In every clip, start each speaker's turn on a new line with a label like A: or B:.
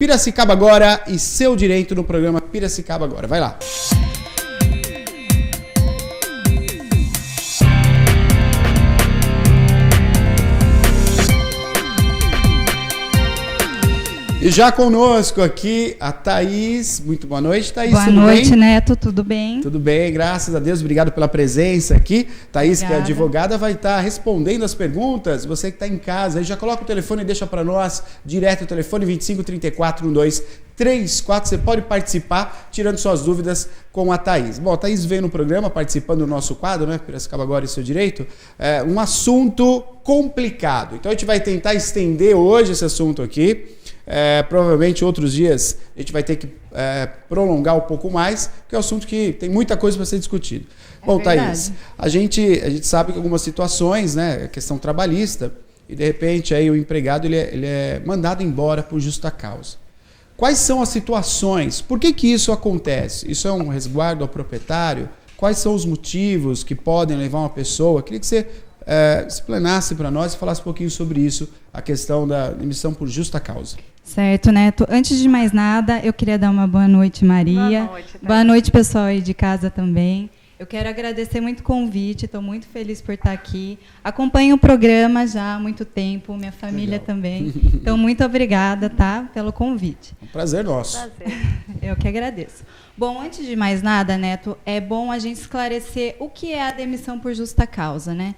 A: Piracicaba Agora e seu direito no programa Piracicaba Agora. Vai lá. E já conosco aqui a Thaís. Muito boa noite, Thaís.
B: Boa noite, Neto. Tudo bem?
A: Tudo bem, graças a Deus. Obrigado pela presença aqui. Thaís, obrigada. Que é advogada, vai estar respondendo as perguntas. Você que está em casa, aí já coloca o telefone e deixa para nós direto o telefone 25 34 12 34. Você pode participar, tirando suas dúvidas com a Thaís. Bom, a Thaís veio no programa participando do nosso quadro, né? Piracicaba Agora e seu direito. Um assunto complicado. Então a gente vai tentar estender hoje esse assunto aqui. Provavelmente outros dias a gente vai ter que prolongar um pouco mais, porque é um assunto que tem muita coisa para ser discutido. Bom, verdade. Thaís, a gente sabe que algumas situações, né, questão trabalhista, e de repente aí o empregado ele é mandado embora por justa causa. Quais são as situações? Por que isso acontece? Isso é um resguardo ao proprietário? Quais são os motivos que podem levar uma pessoa? Queria que você explanasse para nós e falasse um pouquinho sobre isso, a questão da demissão por justa causa.
B: Certo, Neto. Antes de mais nada, eu queria dar uma boa noite, Maria. Boa noite, pessoal aí de casa também. Eu quero agradecer muito o convite, estou muito feliz por estar aqui. Acompanho o programa já há muito tempo, minha família legal. Também. Então, muito obrigada, tá, pelo convite.
A: Um prazer nosso.
B: Prazer. Eu que agradeço. Bom, antes de mais nada, Neto, é bom a gente esclarecer o que é a demissão por justa causa, né?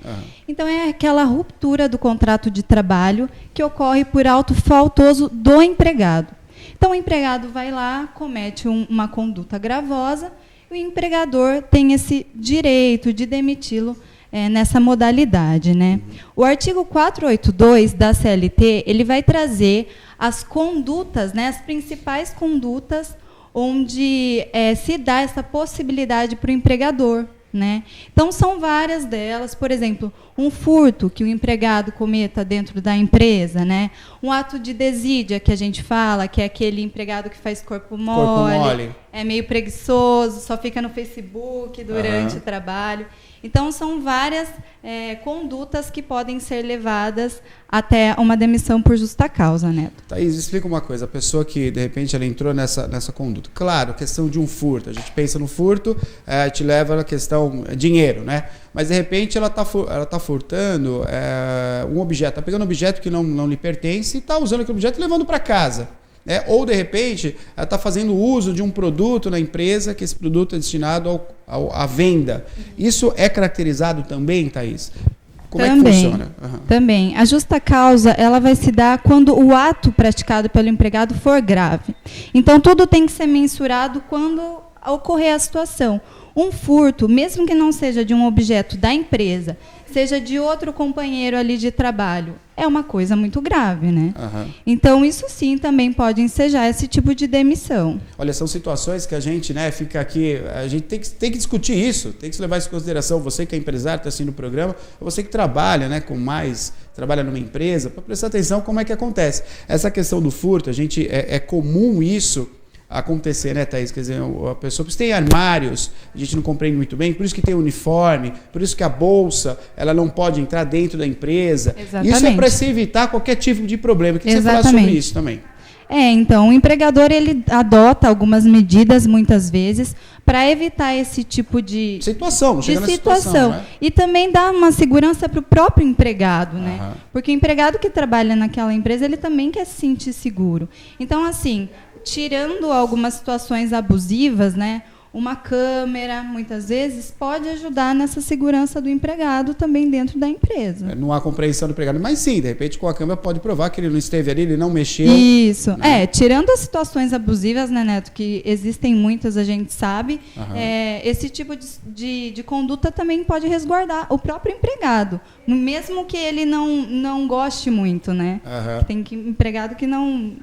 B: Então, é aquela ruptura do contrato de trabalho que ocorre por ato faltoso do empregado. Então, o empregado vai lá, comete uma conduta gravosa, o empregador tem esse direito de demiti-lo nessa modalidade, né? O artigo 482 da CLT, ele vai trazer as condutas, né, as principais condutas onde se dá essa possibilidade para o empregador, né? Então, são várias delas, por exemplo, um furto que o empregado cometa dentro da empresa, né? Um ato de desídia, que a gente fala, que é aquele empregado que faz corpo mole, é meio preguiçoso, só fica no Facebook durante o trabalho. Então, são várias condutas que podem ser levadas até uma demissão por justa causa, Neto.
A: Thaís, explica uma coisa. A pessoa que, de repente, ela entrou nessa conduta. Claro, questão de um furto. A gente pensa no furto, te leva a questão dinheiro, né? Mas, de repente, ela tá furtando um objeto. Está pegando um objeto que não lhe pertence e está usando aquele objeto e levando para casa. Ou, de repente, ela está fazendo uso de um produto na empresa, que esse produto é destinado à venda. Isso é caracterizado também, Thaís? Como é que funciona?
B: Também. A justa causa, ela vai se dar quando o ato praticado pelo empregado for grave. Então, tudo tem que ser mensurado quando ocorrer a situação. Um furto, mesmo que não seja de um objeto da empresa, seja de outro companheiro ali de trabalho, é uma coisa muito grave, né? Então, isso sim também pode ensejar esse tipo de demissão.
A: Olha, são situações que a gente, né, fica aqui, a gente tem que discutir isso, tem que levar isso em consideração. Você que é empresário, está assistindo o programa, você que trabalha, né, trabalha numa empresa, para prestar atenção como é que acontece. Essa questão do furto, a gente é comum isso acontecer, né, Thaís? Quer dizer, a pessoa tem armários, a gente não compreende muito bem, por isso que tem uniforme, por isso que a bolsa, ela não pode entrar dentro da empresa.
B: Exatamente.
A: Isso é para se evitar qualquer tipo de problema. Queria que você falasse sobre isso também.
B: Então, o empregador, ele adota algumas medidas, muitas vezes, para evitar esse tipo de situação. Né? E também dá uma segurança para o próprio empregado, né? Porque o empregado que trabalha naquela empresa, ele também quer se sentir seguro. Então, assim, tirando algumas situações abusivas, né, uma câmera, muitas vezes, pode ajudar nessa segurança do empregado também dentro da empresa.
A: Não há compreensão do empregado, mas sim, de repente, com a câmera pode provar que ele não esteve ali, ele não mexeu.
B: Isso. Né? Tirando as situações abusivas, né, Neto, que existem muitas, a gente sabe, esse tipo de conduta também pode resguardar o próprio empregado, mesmo que ele não goste muito, né? Tem empregado que não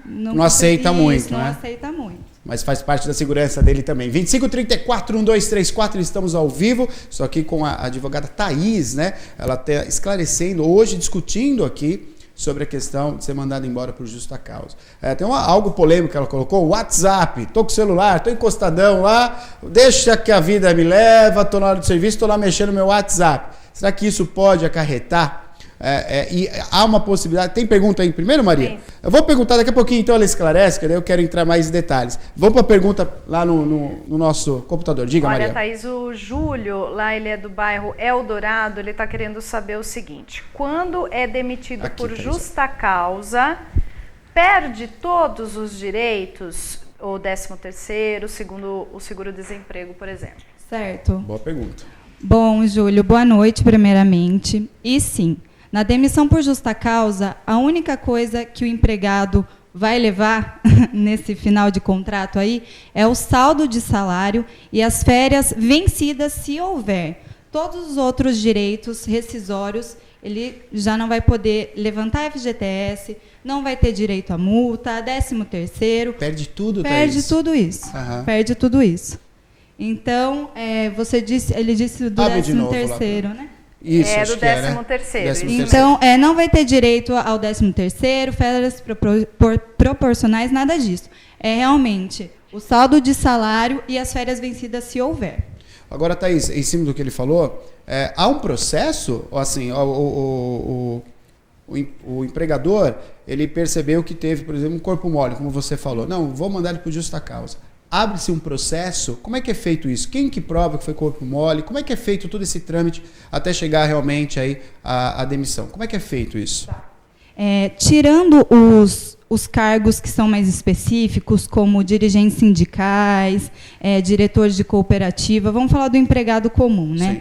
A: aceita muito,
B: não aceita muito.
A: Mas faz parte da segurança dele também. 25 34 1234, estamos ao vivo, só aqui com a advogada Thaís, né? Ela está esclarecendo hoje, discutindo aqui sobre a questão de ser mandado embora por justa causa. Tem algo polêmico que ela colocou, WhatsApp, tô com o celular, tô encostadão lá, deixa que a vida me leva, tô na hora do serviço, tô lá mexendo no meu WhatsApp. Será que isso pode acarretar E há uma possibilidade... Tem pergunta aí primeiro, Maria? Sim. Eu vou perguntar daqui a pouquinho, então ela esclarece, que daí eu quero entrar mais em detalhes. Vamos para a pergunta lá no nosso computador. Diga, Maria.
C: Olha, Thaís, o Júlio, lá ele é do bairro Eldorado, ele está querendo saber o seguinte: quando é demitido por justa causa, perde todos os direitos, o 13º, o seguro-desemprego, por exemplo?
B: Certo.
A: Boa pergunta.
B: Bom, Júlio, boa noite, primeiramente. E sim, na demissão por justa causa, a única coisa que o empregado vai levar nesse final de contrato aí é o saldo de salário e as férias vencidas, se houver. Todos os outros direitos rescisórios, ele já não vai poder levantar FGTS, não vai ter direito à multa, 13º.
A: Perde tudo,
B: Perde
A: Thaís?
B: Tudo isso. Uhum. Perde tudo isso. Então, ele disse do 13º, né?
C: Isso, do 13º.
B: Então, não vai ter direito ao 13º, férias proporcionais, nada disso. É realmente o saldo de salário e as férias vencidas, se houver.
A: Agora, Thaís, em cima do que ele falou, há um processo, assim, o empregador, ele percebeu que teve, por exemplo, um corpo mole, como você falou. Não, vou mandar ele por justa causa. Abre-se um processo, como é que é feito isso? Quem que prova que foi corpo mole? Como é que é feito todo esse trâmite até chegar realmente aí à demissão? Como é que é feito isso?
B: Tirando os cargos que são mais específicos, como dirigentes sindicais, diretores de cooperativa, vamos falar do empregado comum, né? Sim.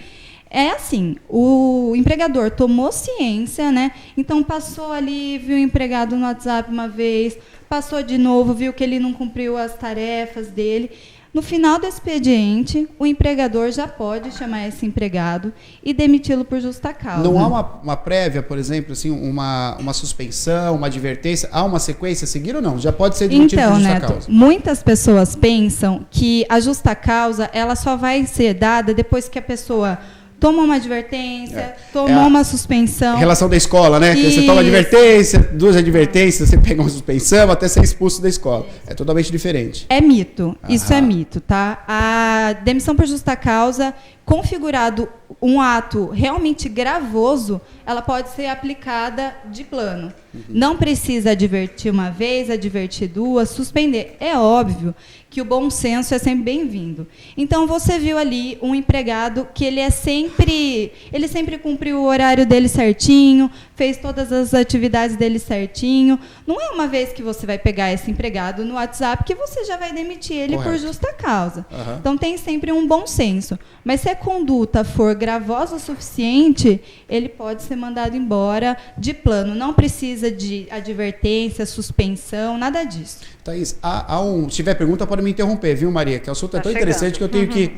B: É assim, o empregador tomou ciência, né? Então passou ali, viu o empregado no WhatsApp uma vez, passou de novo, viu que ele não cumpriu as tarefas dele. No final do expediente, o empregador já pode chamar esse empregado e demiti-lo por justa causa.
A: Não há uma prévia, por exemplo, assim, uma suspensão, uma advertência? Há uma sequência a seguir ou não? Já pode ser demitido por justa causa?
B: Muitas pessoas pensam que a justa causa ela só vai ser dada depois que a pessoa toma uma advertência, tomou uma suspensão.
A: Relação da escola, né? Que você toma advertência, 2 advertências, você pega uma suspensão, até ser expulso da escola. É totalmente diferente.
B: É mito. Isso é mito, tá? A demissão por justa causa, configurado um ato realmente gravoso, ela pode ser aplicada de plano. Não precisa advertir uma vez, advertir 2, suspender. É óbvio que o bom senso é sempre bem-vindo. Então, você viu ali um empregado que ele sempre cumpriu o horário dele certinho, fez todas as atividades dele certinho. Não é uma vez que você vai pegar esse empregado no WhatsApp que você já vai demitir ele por justa causa. Então, tem sempre um bom senso. Mas se a conduta for gravosa o suficiente, ele pode ser mandado embora de plano. Não precisa de advertência, suspensão, nada disso.
A: Thaís, se tiver pergunta, pode me interromper, viu, Maria? Que o assunto é tão interessante que eu tenho que...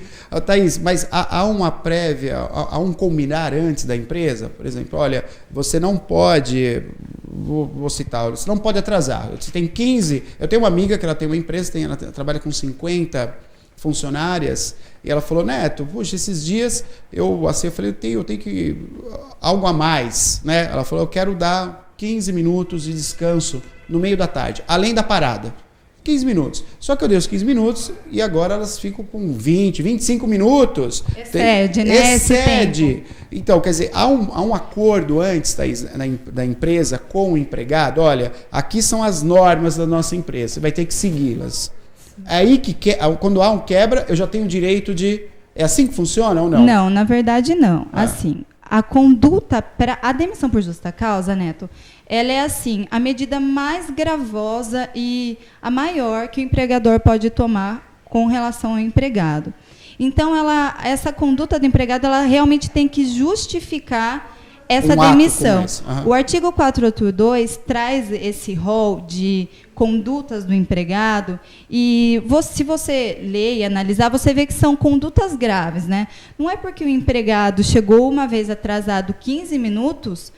A: Thaís, mas há uma prévia, há um combinar antes da empresa? Por exemplo, olha, você não pode... Vou citar, você não pode atrasar. Você tem 15... Eu tenho uma amiga que ela tem uma empresa, ela trabalha com 50 funcionárias, e ela falou, Neto, puxa, esses dias eu falei, eu tenho que... algo a mais, né? Ela falou, eu quero dar 15 minutos de descanso no meio da tarde, além da parada. 15 minutos. Só que eu dei os 15 minutos e agora elas ficam com 20, 25 minutos.
B: Excede, né?
A: Excede. Então, quer dizer, há um acordo antes da empresa com o empregado. Olha, aqui são as normas da nossa empresa, você vai ter que segui-las. É aí que quando há um quebra, eu já tenho o direito de... É assim que funciona ou não?
B: Não, na verdade não. Assim, a conduta para a demissão por justa causa, Neto, ela é assim, a medida mais gravosa e a maior que o empregador pode tomar com relação ao empregado. Então, essa conduta do empregado, ela realmente tem que justificar essa demissão. O artigo 482 traz esse rol de condutas do empregado e se você ler e analisar, você vê que são condutas graves, né? Não é porque o empregado chegou uma vez atrasado 15 minutos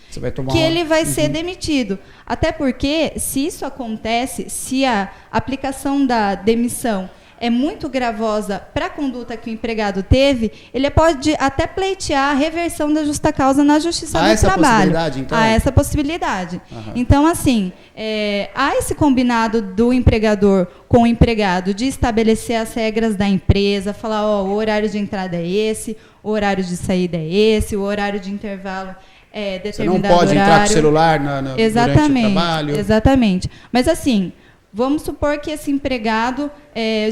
B: que ele vai ser demitido. Até porque, se isso acontece, se a aplicação da demissão é muito gravosa para a conduta que o empregado teve, ele pode até pleitear a reversão da justa causa na Justiça do Trabalho. Há essa possibilidade. Então, assim, há esse combinado do empregador com o empregado de estabelecer as regras da empresa, falar, o horário de entrada é esse, o horário de saída é esse, o horário de intervalo determinado
A: Você não pode
B: horário.
A: entrar com o celular durante o trabalho.
B: Exatamente. Mas assim, vamos supor que esse empregado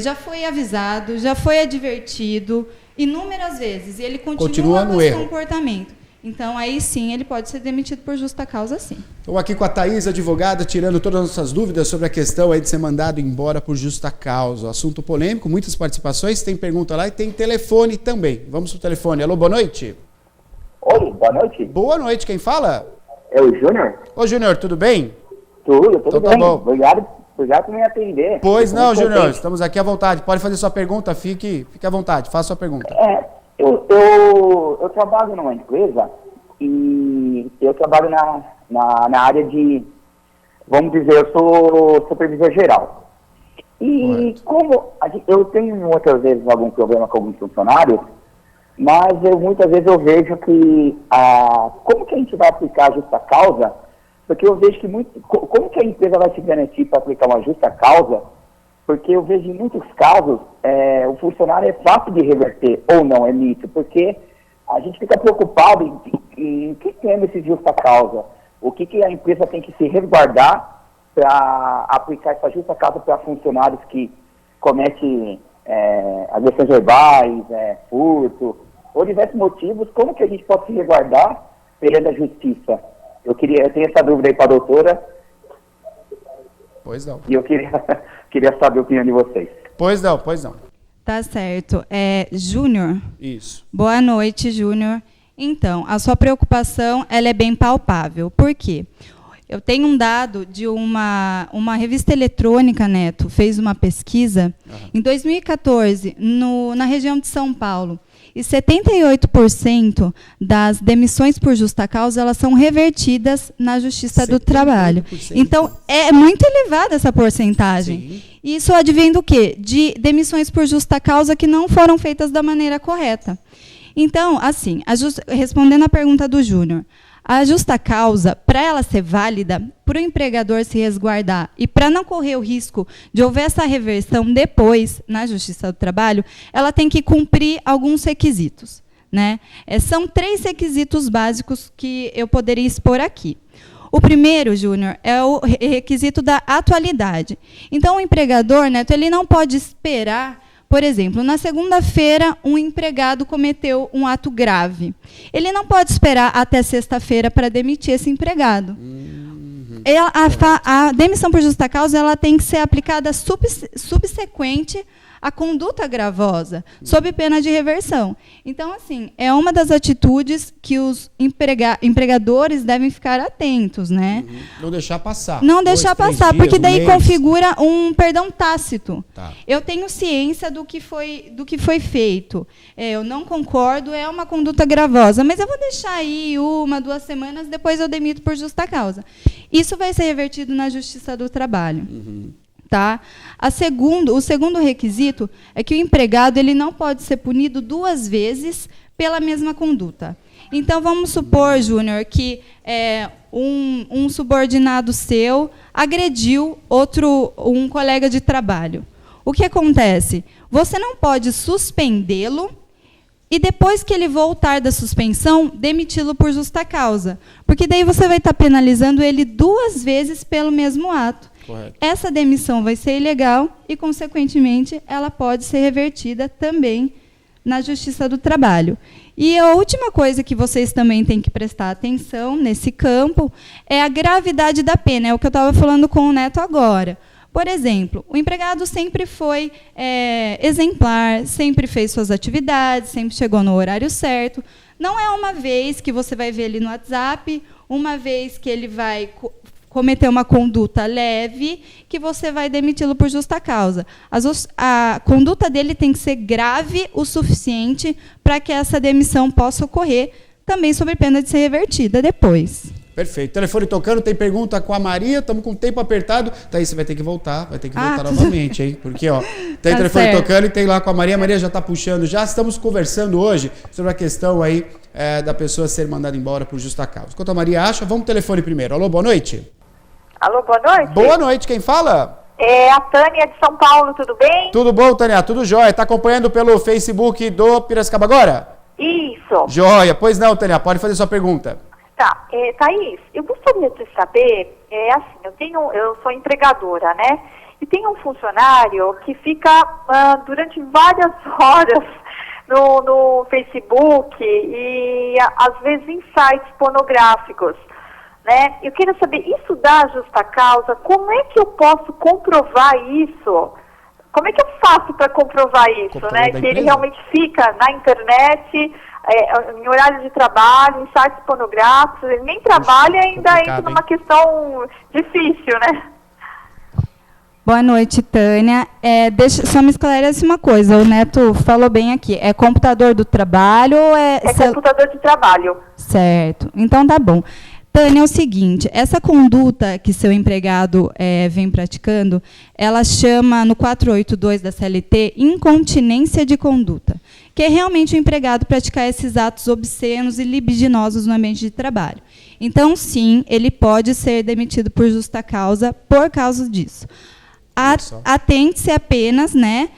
B: já foi avisado, já foi advertido inúmeras vezes e ele continua com esse comportamento. Então, aí sim, ele pode ser demitido por justa causa, sim.
A: Estou aqui com a Thaís, advogada, tirando todas as nossas dúvidas sobre a questão aí de ser mandado embora por justa causa. Assunto polêmico, muitas participações, tem pergunta lá e tem telefone também. Vamos pro telefone. Alô, boa noite.
D: Oi, boa noite.
A: Boa noite, quem fala?
D: É o Júnior.
A: Ô, Júnior, tudo bem?
D: Tudo
A: então,
D: bem.
A: Tá bom.
D: Obrigado por me atender.
A: Pois não, Júnior, estamos aqui à vontade. Pode fazer sua pergunta, fique à vontade, faça sua pergunta.
D: Eu trabalho numa empresa e eu trabalho na área de, vamos dizer, eu sou supervisor geral. E eu tenho muitas vezes algum problema com alguns funcionários, mas muitas vezes eu vejo que como que a gente vai aplicar a justa causa, porque eu vejo que como que a empresa vai se garantir para aplicar uma justa causa, porque eu vejo em muitos casos o funcionário é fácil de reverter, ou não, é mito, porque a gente fica preocupado em que tem esse justa causa, o que a empresa tem que se resguardar para aplicar essa justa causa para funcionários que cometem agressões verbais, furto, ou diversos motivos, como que a gente pode se resguardar perante a justiça? Eu tenho essa dúvida aí para a doutora.
A: Pois não.
D: E eu queria saber a opinião de vocês.
A: Pois não.
B: Tá certo. Júnior.
A: Isso.
B: Boa noite, Júnior. Então, a sua preocupação ela é bem palpável. Por quê? Eu tenho um dado de uma revista eletrônica, Neto, fez uma pesquisa em 2014 na região de São Paulo. E 78% das demissões por justa causa elas são revertidas na Justiça do Trabalho. Então, é muito elevada essa porcentagem. Sim. Isso advém do quê? De demissões por justa causa que não foram feitas da maneira correta. Então, assim, respondendo à pergunta do Júnior, a justa causa, para ela ser válida, para o empregador se resguardar e para não correr o risco de houver essa reversão depois na Justiça do Trabalho, ela tem que cumprir alguns requisitos, né? São 3 requisitos básicos que eu poderia expor aqui. O primeiro, Júnior, é o requisito da atualidade. Então, o empregador, Neto, ele não pode esperar. Por exemplo, na segunda-feira, um empregado cometeu um ato grave. Ele não pode esperar até sexta-feira para demitir esse empregado. A demissão por justa causa ela tem que ser aplicada subsequente à conduta gravosa, sob pena de reversão. Então, assim, é uma das atitudes que os empregadores devem ficar atentos, né?
A: Não deixar passar.
B: Não deixar passar, porque daí configura um perdão tácito. Tá. Eu tenho ciência do que foi feito. Eu não concordo, é uma conduta gravosa, mas eu vou deixar aí 1, 2 semanas, depois eu demito por justa causa. Isso vai ser revertido na Justiça do Trabalho. Tá? O segundo requisito é que o empregado ele não pode ser punido 2 vezes pela mesma conduta. Então, vamos supor, Júnior, que um subordinado seu agrediu um colega de trabalho. O que acontece? Você não pode suspendê-lo e, depois que ele voltar da suspensão, demiti-lo por justa causa. Porque daí você vai estar penalizando ele 2 vezes pelo mesmo ato. Correto. Essa demissão vai ser ilegal e, consequentemente, ela pode ser revertida também na Justiça do Trabalho. E a última coisa que vocês também têm que prestar atenção nesse campo é a gravidade da pena. É o que eu estava falando com o Neto agora. Por exemplo, o empregado sempre foi exemplar, sempre fez suas atividades, sempre chegou no horário certo. Não é uma vez que você vai ver ele no WhatsApp, uma vez que ele vai cometer uma conduta leve, que você vai demiti-lo por justa causa. A conduta dele tem que ser grave o suficiente para que essa demissão possa ocorrer, também sob pena de ser revertida depois.
A: Perfeito. Telefone tocando, tem pergunta com a Maria, estamos com o tempo apertado. Thaís, você vai ter que voltar novamente, hein? Porque, tem telefone tocando e tem lá com a Maria. A Maria já está puxando, já estamos conversando hoje sobre a questão aí da pessoa ser mandada embora por justa causa. Enquanto a Maria acha, vamos pro telefone primeiro. Alô, boa noite.
E: Alô, boa noite.
A: Boa noite, quem fala?
E: É a Tânia de São Paulo, tudo bem?
A: Tudo bom, Tânia? Tudo jóia. Está acompanhando pelo Facebook do Piracicaba agora?
E: Isso.
A: Jóia. Pois não, Tânia, pode fazer sua pergunta.
E: Tá, Thaís, eu gostaria de saber, assim, eu sou empregadora, né? E tem um funcionário que fica durante várias horas no Facebook e às vezes em sites pornográficos, né? Eu queria saber, isso dá justa causa? Como é que eu posso comprovar isso? Como é que eu faço para comprovar isso, né? Que ele realmente fica na internet, em horário de trabalho, em sites pornográficos, ele nem trabalha e ainda entra numa questão difícil, né?
B: Boa noite, Tânia. Só me esclarece uma coisa, o Neto falou bem aqui, é computador do trabalho ou é...
E: computador de trabalho.
B: Certo, então tá bom. Tânia, é o seguinte, essa conduta que seu empregado vem praticando, ela chama no 482 da CLT incontinência de conduta, que é realmente o empregado praticar esses atos obscenos e libidinosos no ambiente de trabalho. Então, sim, ele pode ser demitido por justa causa por causa disso. Atente-se apenas, né,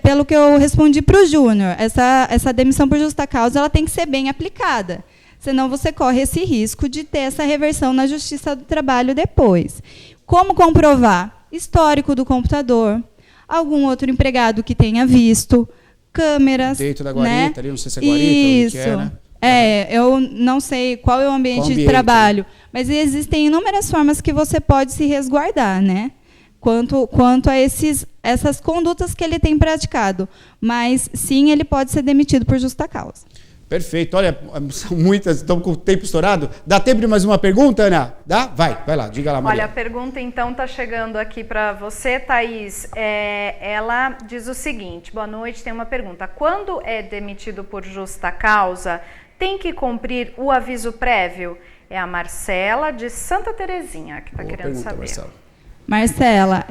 B: pelo que eu respondi para o Júnior, essa demissão por justa causa ela tem que ser bem aplicada. Senão você corre esse risco de ter essa reversão na Justiça do Trabalho depois. Como comprovar? Histórico do computador, algum outro empregado que tenha visto, câmeras.
A: Dentro da guarita, né? Ali, não sei se é guarita
B: isso.
A: Ou o que né?
B: Eu não sei qual é o ambiente de trabalho, mas existem inúmeras formas que você pode se resguardar, né? Quanto a essas condutas que ele tem praticado. Mas, sim, ele pode ser demitido por justa causa.
A: Perfeito. Olha, são muitas, estamos com o tempo estourado. Dá tempo de mais uma pergunta, Ana? Dá? Vai lá, diga lá, Maria.
C: Olha, a pergunta então está chegando aqui para você, Thaís. Ela diz o seguinte, boa noite, tem uma pergunta. Quando é demitido por justa causa, tem que cumprir o aviso prévio? É a Marcela, de Santa Terezinha, que está querendo saber.
B: Marcela,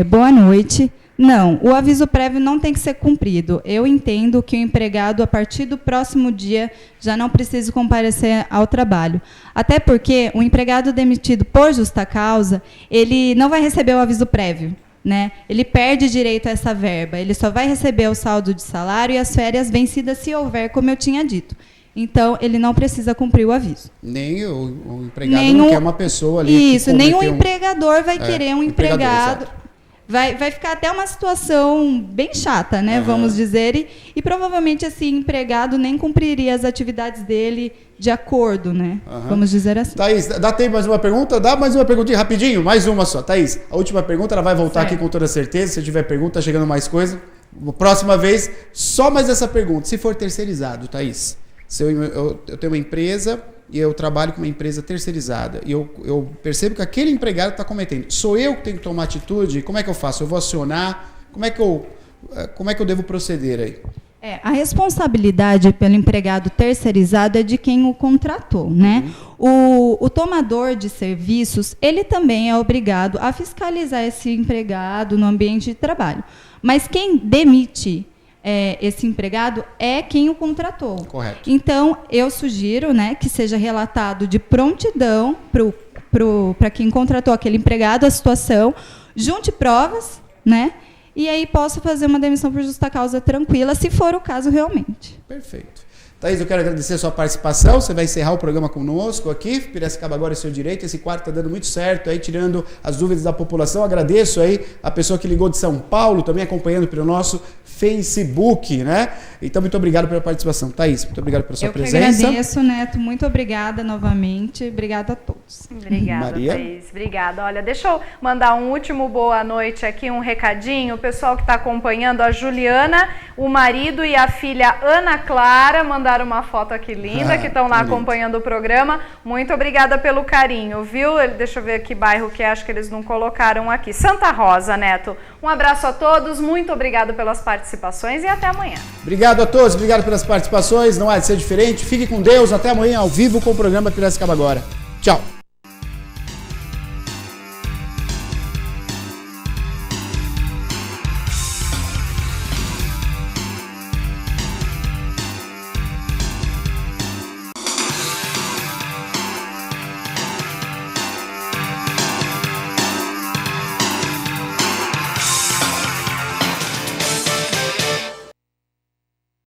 B: boa noite. Não, o aviso prévio não tem que ser cumprido. Eu entendo que o empregado, a partir do próximo dia, já não precisa comparecer ao trabalho. Até porque o empregado demitido por justa causa, ele não vai receber o aviso prévio, né? Ele perde direito a essa verba. Ele só vai receber o saldo de salário e as férias vencidas, se houver, como eu tinha dito. Então, ele não precisa cumprir o aviso.
A: Nem o empregado não quer uma pessoa ali...
B: Isso, nem o empregador vai querer um empregado... Vai ficar até uma situação bem chata, né? Vamos dizer, e provavelmente esse empregado nem cumpriria as atividades dele de acordo, né? Vamos dizer assim.
A: Thaís, dá tempo mais uma pergunta? Dá mais uma perguntinha, rapidinho, mais uma só. Thaís, a última pergunta, ela vai voltar aqui com toda certeza. Se tiver pergunta, tá chegando mais coisa. Próxima vez, só mais essa pergunta. Se for terceirizado, Thaís, se eu tenho uma empresa... e eu trabalho com uma empresa terceirizada, e eu percebo que aquele empregado está cometendo. Sou eu que tenho que tomar atitude? Como é que eu faço? Eu vou acionar? Como é que eu devo proceder aí?
B: A responsabilidade pelo empregado terceirizado é de quem o contratou, né? O tomador de serviços, ele também é obrigado a fiscalizar esse empregado no ambiente de trabalho. Mas quem demite esse empregado é quem o contratou.
A: Correto.
B: Então, eu sugiro, né, que seja relatado de prontidão para quem contratou aquele empregado a situação, junte provas, né, e aí possa fazer uma demissão por justa causa tranquila, se for o caso realmente.
A: Perfeito. Thaís, eu quero agradecer a sua participação. Você vai encerrar o programa conosco aqui. Piracicaba Agora é seu direito. Esse quarto está dando muito certo aí, tirando as dúvidas da população. Agradeço aí a pessoa que ligou de São Paulo, também acompanhando pelo nosso Facebook, né? Então, muito obrigado pela participação. Thaís, muito obrigado pela sua presença.
B: Eu que agradeço, Neto. Muito obrigada novamente. Obrigada a todos.
C: Obrigada,
A: Maria.
C: Thaís. Obrigada. Olha, deixa eu mandar um último boa noite aqui, um recadinho. O pessoal que está acompanhando, a Juliana, o marido e a filha Ana Clara, mandaram uma foto aqui linda, que estão lá acompanhando o programa. Muito obrigada pelo carinho, viu? Deixa eu ver que bairro que é, acho que eles não colocaram aqui. Santa Rosa, Neto. Um abraço a todos, muito obrigado pelas participações e até amanhã.
A: Obrigado a todos, obrigado pelas participações. Não há de ser diferente. Fique com Deus, até amanhã ao vivo com o programa Piracicaba Agora. Tchau.